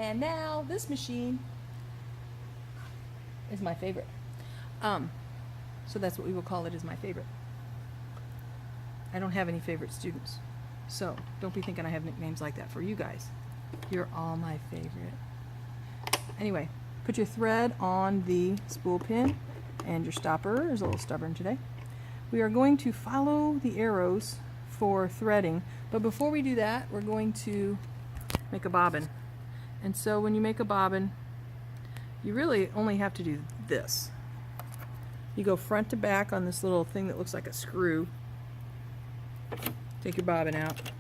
And now this machine is my favorite. So that's what we will call it, is my favorite. I don't have any favorite students, so don't be thinking I have nicknames like that for you guys. You're all my favorite. Anyway, put your thread on the spool pin, and your stopper is a little stubborn today. We are going to follow the arrows for threading, but before we do that, we're going to make a bobbin. And so when you make a bobbin, you really only have to do this. You go front to back on this little thing that looks like a screw. Take your bobbin out.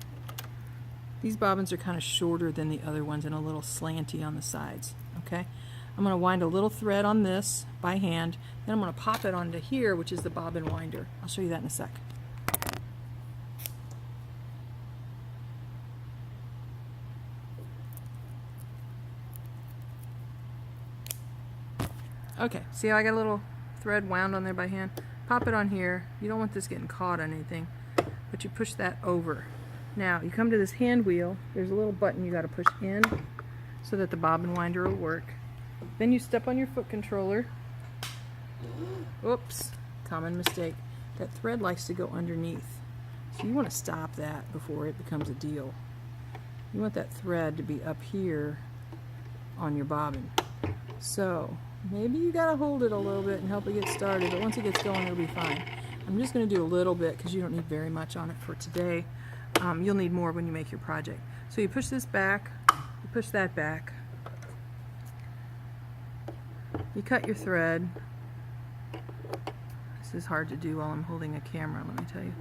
These bobbins are kind of shorter than the other ones and a little slanty on the sides. Okay? I'm going to wind a little thread on this by hand, then I'm going to pop it onto here, which is the bobbin winder. I'll show you that in a sec. Okay, see how I got a little thread wound on there by hand? Pop it on here. You don't want this getting caught on anything, but you push that over. Now you come to this hand wheel. There's a little button you got to push in so that the bobbin winder will work. Then you step on your foot controller. Oops, common mistake. That thread likes to go underneath, so you want to stop that before it becomes a deal. You want that thread to be up here on your bobbin. So maybe you gotta hold it a little bit and help it get started, but once it gets going, it'll be fine. I'm just going to do a little bit because you don't need very much on it for today. You'll need more when you make your project. So you push this back, you push that back, you cut your thread. This is hard to do while I'm holding a camera, let me tell you.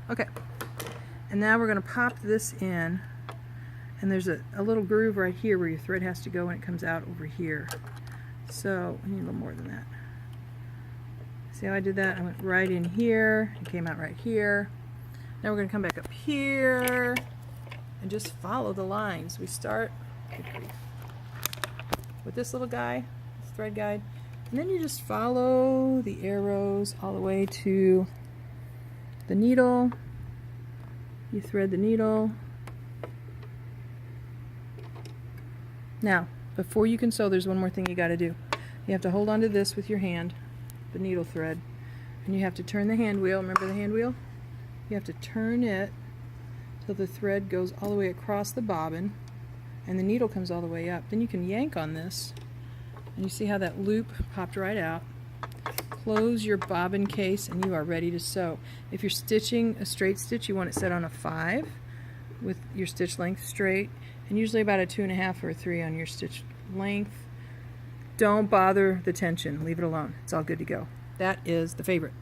Okay, and now we're going to pop this in, and there's a little groove right here where your thread has to go and it comes out over here. So I need a little more than that. See how I did that? I went right in here, it came out right here. Now we're going to come back up here and just follow the lines. We start with this little guy, this thread guide, and then you just follow the arrows all the way to the needle. You thread the needle. Now, before you can sew, there's one more thing you got to do. You have to hold onto this with your hand, the needle thread, and you have to turn the hand wheel. Remember the hand wheel? You have to turn it till the thread goes all the way across the bobbin and the needle comes all the way up. Then you can yank on this, and you see how that loop popped right out. Close your bobbin case and you are ready to sew. If you're stitching a straight stitch, you want it set on a 5 with your stitch length straight, and usually about a 2.5 or a 3 on your stitch length. Don't bother the tension, leave it alone. It's all good to go. That is the favorite.